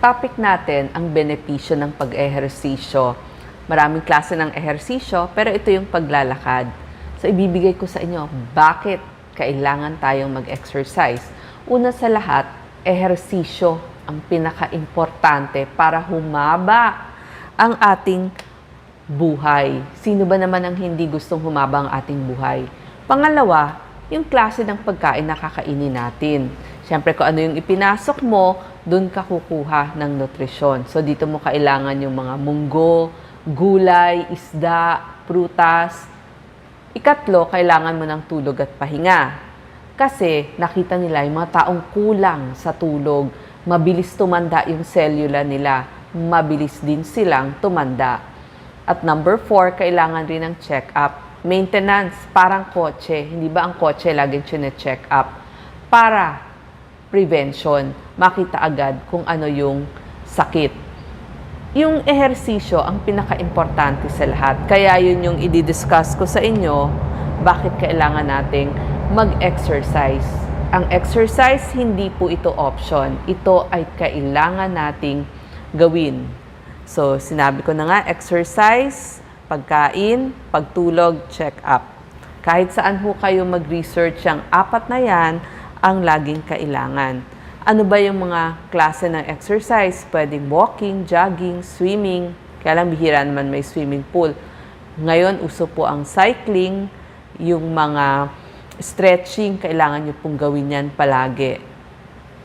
Topic natin ang benepisyo ng pag-ehersisyo. Maraming klase ng ehersisyo, pero ito yung paglalakad. So, ibibigay ko sa inyo, bakit kailangan tayong mag-exercise? Una sa lahat, ehersisyo ang pinaka-importante para humaba ang ating buhay. Sino ba naman ang hindi gustong humaba ang ating buhay? Pangalawa, yung klase ng pagkain na kakainin natin. Siyempre, kung ano yung ipinasok mo, dun ka kukuha ng nutrisyon. So, dito mo kailangan yung mga munggo, gulay, isda, prutas. Ikatlo, kailangan mo ng tulog at pahinga. Kasi nakita nila yung mga taong kulang sa tulog, mabilis tumanda yung selula nila, mabilis din silang tumanda. At number 4, kailangan rin ng check-up. Maintenance, parang kotse. Hindi ba ang kotse laging chine-check up? Para prevention, makita agad kung ano yung sakit. Yung ehersisyo ang pinaka-importante sa lahat. Kaya yun yung i-discuss ko sa inyo, bakit kailangan nating mag-exercise. Ang exercise, hindi po ito option. Ito ay kailangan nating gawin. So, sinabi ko na nga, exercise, pagkain, pagtulog, check-up. Kahit saan ho kayo mag-research, ang apat na yan ang laging kailangan. Ano ba yung mga klase ng exercise? Pwedeng walking, jogging, swimming. Kaya lang bihira naman may swimming pool. Ngayon, uso po ang cycling, yung mga stretching, kailangan nyo pong gawin yan palagi.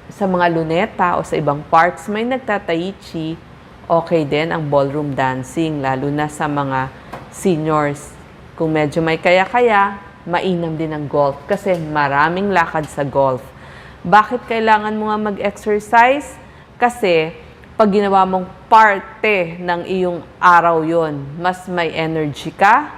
Sa mga luneta o sa ibang parks, may nagta-tai chi, okay din ang ballroom dancing, lalo na sa mga seniors. Kung medyo may kaya-kaya, mainam din ang golf kasi maraming lakad sa golf. Bakit kailangan mo nga mag-exercise? Kasi pag ginawa mong parte ng iyong araw yon, mas may energy ka,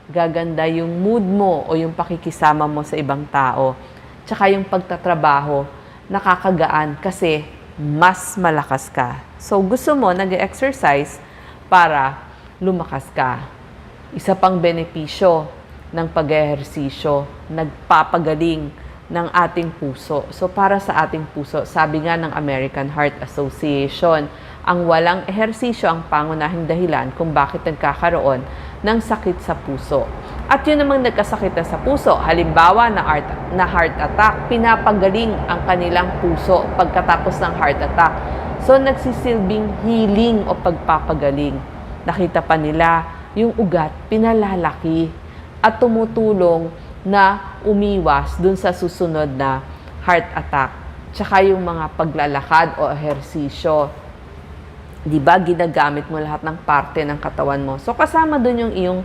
gaganda yung mood mo o yung pakikisama mo sa ibang tao. Tsaka yung pagtatrabaho, nakakagaan kasi mas malakas ka. So, gusto mo nag-exercise para lumakas ka. Isa pang benepisyo ng pag-ehersisyo, nagpapagaling ng ating puso. So, para sa ating puso, sabi nga ng American Heart Association, ang walang ehersisyo ang pangunahing dahilan kung bakit nagkakaroon ng sakit sa puso. At yun namang nagkasakit na sa puso, halimbawa na heart attack, pinapagaling ang kanilang puso pagkatapos ng heart attack. So, nagsisilbing healing o pagpapagaling. Nakita pa nila yung ugat, pinalalaki at tumutulong na umiwas dun sa susunod na heart attack. Tsaka yung mga paglalakad o ehersisyo. Diba, ginagamit mo lahat ng parte ng katawan mo. So, kasama dun yung iyong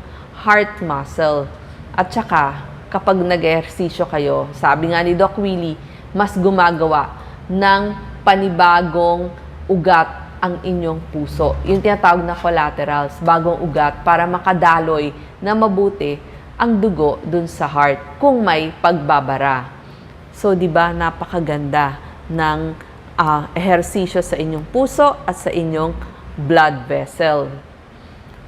heart muscle. At tsaka, kapag nag-ehersisyo kayo, sabi nga ni Doc Willie, mas gumagawa ng panibagong ugat ang inyong puso. Yung tinatawag na collaterals, bagong ugat para makadaloy na mabuti ang dugo dun sa heart kung may pagbabara. So, di ba, napakaganda ng ehersisyo sa inyong puso at sa inyong blood vessel.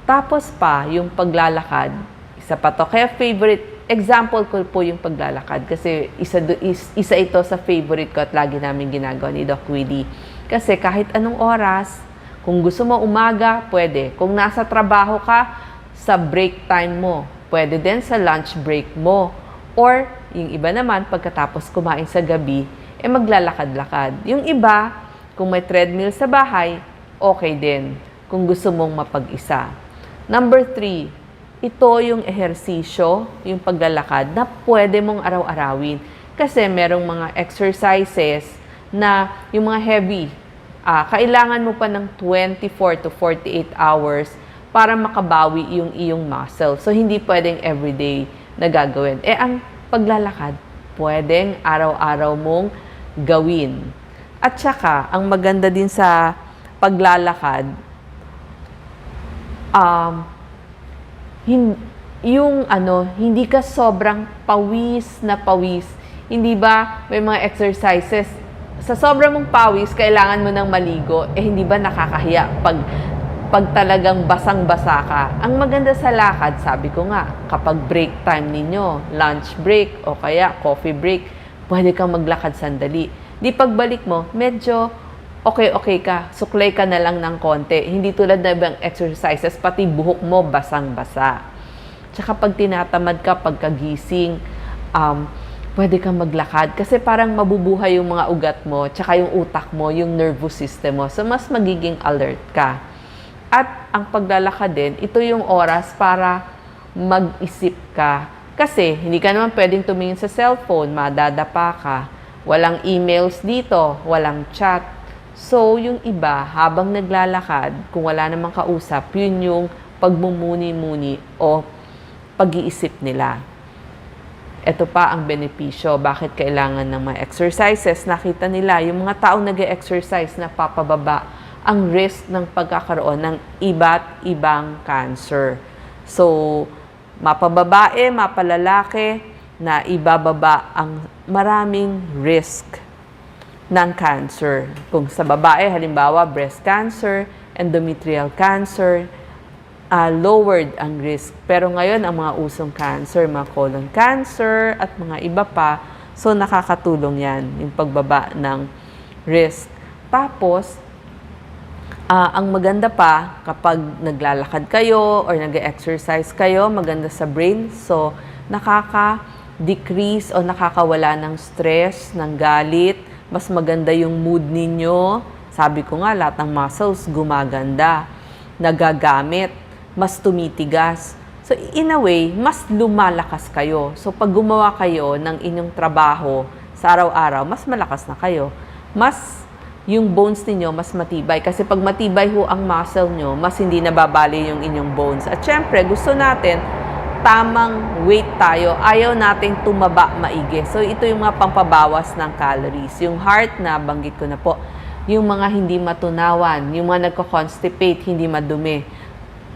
Tapos pa, yung paglalakad, isa pa to. Kaya favorite example ko po yung paglalakad kasi isa ito sa favorite ko at lagi namin ginagawa ni Doc Willie. Kasi kahit anong oras, kung gusto mo umaga, pwede. Kung nasa trabaho ka, sa break time mo. Pwede din sa lunch break mo. Or, yung iba naman, pagkatapos kumain sa gabi, maglalakad-lakad. Yung iba, kung may treadmill sa bahay, okay din. Kung gusto mong mapag-isa. Number 3, ito yung ehersisyo, yung paglalakad, na pwede mong araw-arawin. Kasi merong mga exercises na yung mga heavy, kailangan mo pa ng 24 to 48 hours para makabawi yung iyong muscle. So, hindi pwedeng everyday na gagawin. Ang paglalakad, pwedeng araw-araw mong gawin. At saka, ang maganda din sa paglalakad, hindi ka sobrang pawis na pawis. Hindi ba may mga exercises sa sobrang mong pawis, kailangan mo nang maligo, hindi ba nakakahiya pag talagang basang-basa ka? Ang maganda sa lakad, sabi ko nga, kapag break time ninyo, lunch break o kaya coffee break, pwede kang maglakad sandali. Di pagbalik mo, medyo okay ka, suklay ka na lang ng konti. Hindi tulad na ibang exercises, pati buhok mo basang-basa. Tsaka pag tinatamad ka, pagkagising, pwede kang maglakad kasi parang mabubuhay yung mga ugat mo, tsaka yung utak mo, yung nervous system mo. So, mas magiging alert ka. At ang paglalakad din, ito yung oras para mag-isip ka. Kasi hindi ka naman pwedeng tumingin sa cellphone, madadapa ka. Walang emails dito, walang chat. So, yung iba, habang naglalakad, kung wala namang kausap, yun yung pagmumuni-muni o pag-iisip nila. Ito pa ang benepisyo, bakit kailangan ng mga exercises. Nakita nila, yung mga taong nag-exercise na papababa ang risk ng pagkakaroon ng iba't ibang cancer. So, mapababae, mapalalaki, na ibababa ang maraming risk ng cancer. Kung sa babae, halimbawa, breast cancer, endometrial cancer, lowered ang risk. Pero ngayon, ang mga usong cancer, mga colon cancer, at mga iba pa, so nakakatulong yan, yung pagbaba ng risk. Tapos, ang maganda pa, kapag naglalakad kayo or nag-exercise kayo, maganda sa brain, so nakaka-decrease o nakakawala ng stress, ng galit, mas maganda yung mood ninyo. Sabi ko nga, lahat ng muscles gumaganda, nagagamit, mas tumitigas. So, in a way, mas lumalakas kayo. So, pag gumawa kayo ng inyong trabaho sa araw-araw, mas malakas na kayo. Mas yung bones ninyo, mas matibay. Kasi pag matibay ho ang muscle nyo, mas hindi nababali yung inyong bones. At syempre, gusto natin, tamang weight tayo. Ayaw nating tumaba maigi. So, ito yung mga pampabawas ng calories. Yung heart na, banggit ko na po, yung mga hindi matunawan, yung mga nagko-constipate, hindi madumi.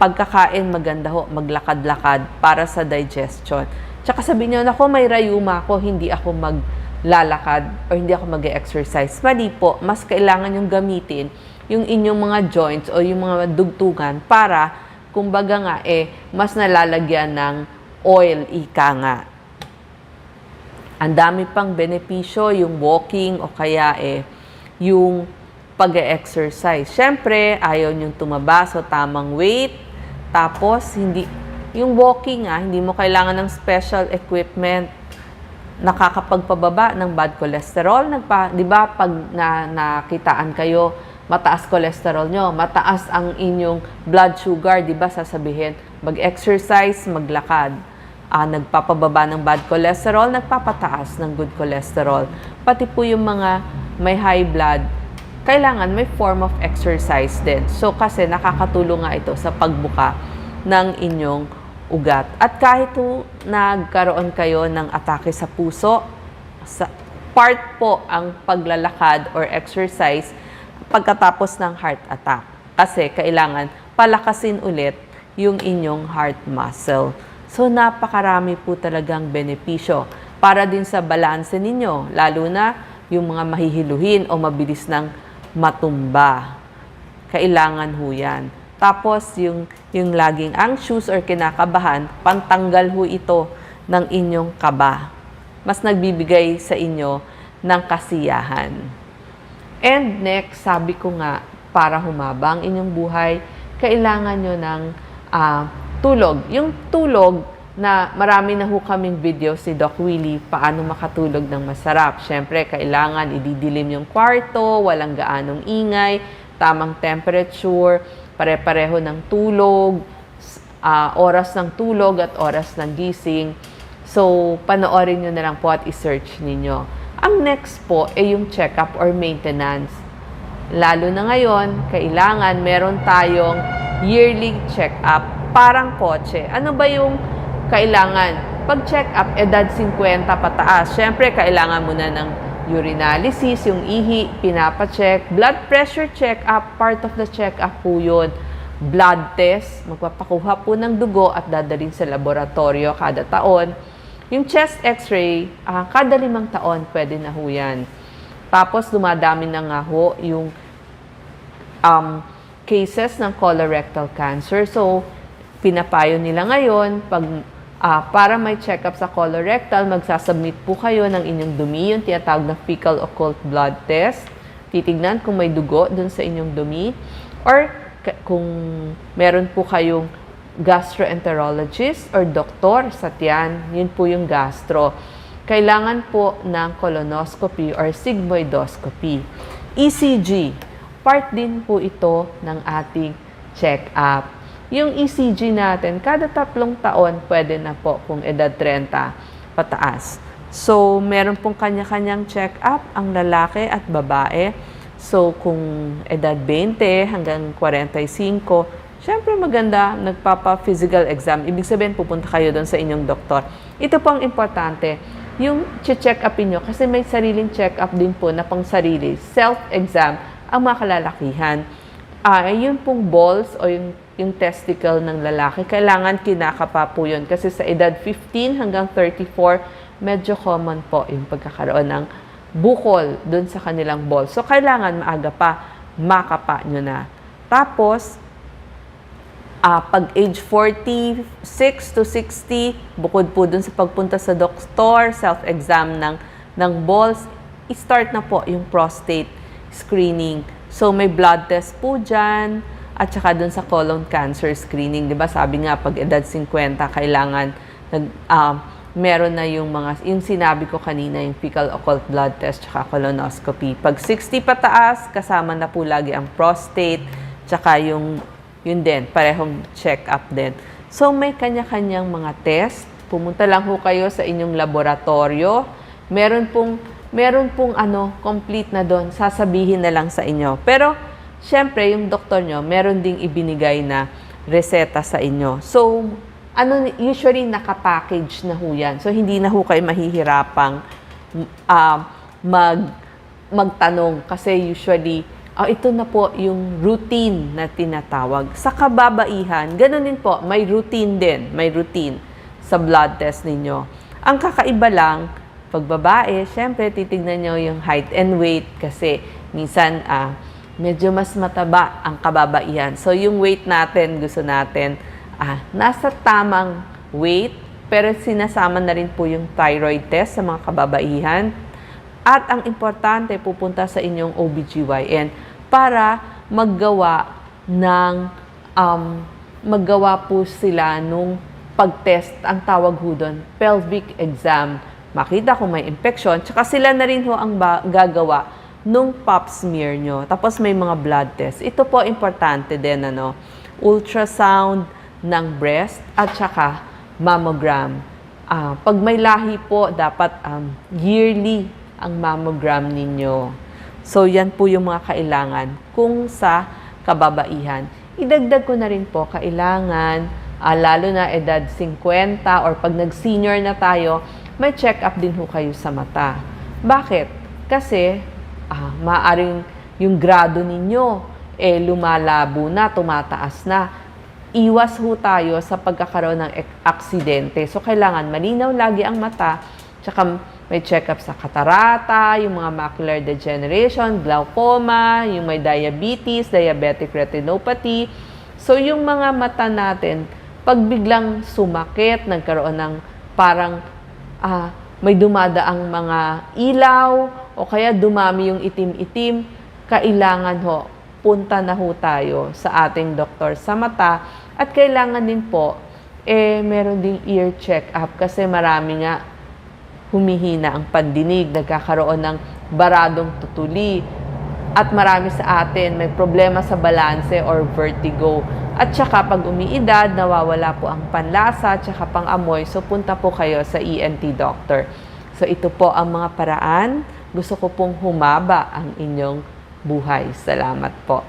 Pagkakain, maganda ho, maglakad-lakad para sa digestion. Tsaka sabihin nyo, naku, may rayuma ako, hindi ako maglalakad o hindi ako mag-exercise. Mali po, mas kailangan yung gamitin yung inyong mga joints o yung mga dugtungan para, kumbaga nga, mas nalalagyan ng oil, ika nga. Ang dami pang benepisyo, yung walking o kaya yung pag-exercise. Siyempre, ayaw niyong tumaba, so tamang weight. Tapos, yung walking hindi mo kailangan ng special equipment. Nakakapagpababa ng bad cholesterol. Di ba, pag nakitaan kayo, mataas cholesterol nyo, mataas ang inyong blood sugar, di ba, sasabihin, mag-exercise, maglakad. Nagpapababa ng bad cholesterol, nagpapataas ng good cholesterol. Pati po yung mga may high blood, kailangan may form of exercise din. So, kasi nakakatulong nga ito sa pagbuka ng inyong ugat. At kahit nagkaroon kayo ng atake sa puso, part po ang paglalakad or exercise pagkatapos ng heart attack. Kasi kailangan palakasin ulit yung inyong heart muscle. So, napakarami po talagang benepisyo para din sa balanse ninyo, lalo na yung mga mahihiluhin o mabilis ng matumba. Kailangan ho yan. Tapos, yung laging anxious or kinakabahan, pantanggal ho ito ng inyong kaba. Mas nagbibigay sa inyo ng kasiyahan. And next, sabi ko nga, para humaba ang inyong buhay, kailangan nyo ng tulog. Yung tulog na marami na ho kaming video si Doc Willie, paano makatulog ng masarap. Siyempre, kailangan ididilim yung kwarto, walang gaanong ingay, tamang temperature, pare-pareho ng tulog, oras ng tulog at oras ng gising. So, panoorin nyo na lang po at i-search ninyo. Ang next po ay yung check-up or maintenance. Lalo na ngayon, kailangan meron tayong yearly check-up, parang kotse. Ano ba yung kailangan? Pag check-up, edad 50 pataas. Siyempre, kailangan muna ng urinalysis, yung ihi, pinapacheck. Blood pressure check-up, part of the check-up po yun. Blood test, magpapakuha po ng dugo at dadalhin sa laboratorio kada taon. Yung chest x-ray, kada 5 taon, pwede na ho yan. Tapos, dumadami na nga ho yung cases ng colorectal cancer. So, pinapayo nila ngayon, para may check-up sa colorectal, magsasubmit po kayo ng inyong dumi, yung tinatawag na fecal occult blood test. titignan kung may dugo dun sa inyong dumi, or kung meron po kayong gastroenterologist or doktor sa tiyan, yun po yung gastro. Kailangan po ng colonoscopy or sigmoidoscopy. ECG, part din po ito ng ating check-up. Yung ECG natin, kada 3 taon, pwede na po kung edad 30 pataas. So, meron pong kanya-kanyang check-up ang lalaki at babae. So, kung edad 20 hanggang 45, syempre maganda, nagpapa-physical exam. Ibig sabihin, pupunta kayo doon sa inyong doktor. Ito po ang importante, yung check upin nyo, kasi may sariling check-up din po na pang sarili, self-exam, ang mga kalalakihan. Yun pong balls o yung testicle ng lalaki, kailangan kinakapa po yun. Kasi sa edad 15 hanggang 34, medyo common po yung pagkakaroon ng bukol dun sa kanilang balls. So, kailangan maaga pa, makapa nyo na. Tapos, pag age 46 to 60, bukod po dun sa pagpunta sa doktor, self-exam ng balls, i-start na po yung prostate screening. So, may blood test po dyan, at saka dun sa colon cancer screening. Diba? Sabi nga, pag edad 50, kailangan meron na yung sinabi ko kanina, yung fecal occult blood test tsaka colonoscopy. Pag 60 pataas, kasama na po lagi ang prostate, tsaka yun din, parehong check-up din. So, may kanya-kanyang mga test. Pumunta lang ho kayo sa inyong laboratorio. Meron pong complete na doon. Sasabihin na lang sa inyo. Pero, syempre, yung doktor nyo, meron ding ibinigay na reseta sa inyo. So, usually nakapackage na ho yan. So, hindi na ho kayo mahihirapang magtanong. Kasi usually, ito na po yung routine na tinatawag. Sa kababaihan, ganun din po, may routine din. May routine sa blood test ninyo. Ang kakaiba lang, pag babae, syempre, titignan nyo yung height and weight kasi minsan, medyo mas mataba ang kababaihan. So, yung weight natin, gusto natin, nasa tamang weight, pero sinasama na rin po yung thyroid test sa mga kababaihan. At ang importante, pupunta sa inyong OBGYN para maggawa po sila nung pag-test, ang tawag ho doon, pelvic exam. Makita kung may infection, tsaka sila na rin ho ang gagawa nung pap smear nyo. Tapos may mga blood test. Ito po importante din, ultrasound ng breast at saka mammogram. Pag may lahi po, dapat yearly ang mammogram ninyo. So, yan po yung mga kailangan kung sa kababaihan. Idagdag ko na rin po, kailangan, lalo na edad 50 or pag nag-senior na tayo, may check-up din ho kayo sa mata. Bakit? Kasi, maaaring yung grado ninyo, lumalabo na, tumataas na. Iwas ho tayo sa pagkakaroon ng aksidente. So, kailangan malinaw lagi ang mata, tsaka may check-up sa katarata, yung mga macular degeneration, glaucoma, yung may diabetes, diabetic retinopathy. So, yung mga mata natin, pag biglang sumakit, nagkaroon ng parang may dumadaang mga ilaw, o kaya dumami yung itim-itim, kailangan ho, punta na ho tayo sa ating doktor sa mata. At kailangan din po, meron ding ear check-up kasi marami nga humihina ang pandinig, nagkakaroon ng baradong tutuli. At marami sa atin may problema sa balanse or vertigo. At saka pag umiidad, nawawala po ang panlasa at saka pang-amoy. So punta po kayo sa ENT doctor. So ito po ang mga paraan. Gusto ko pong humaba ang inyong buhay. Salamat po.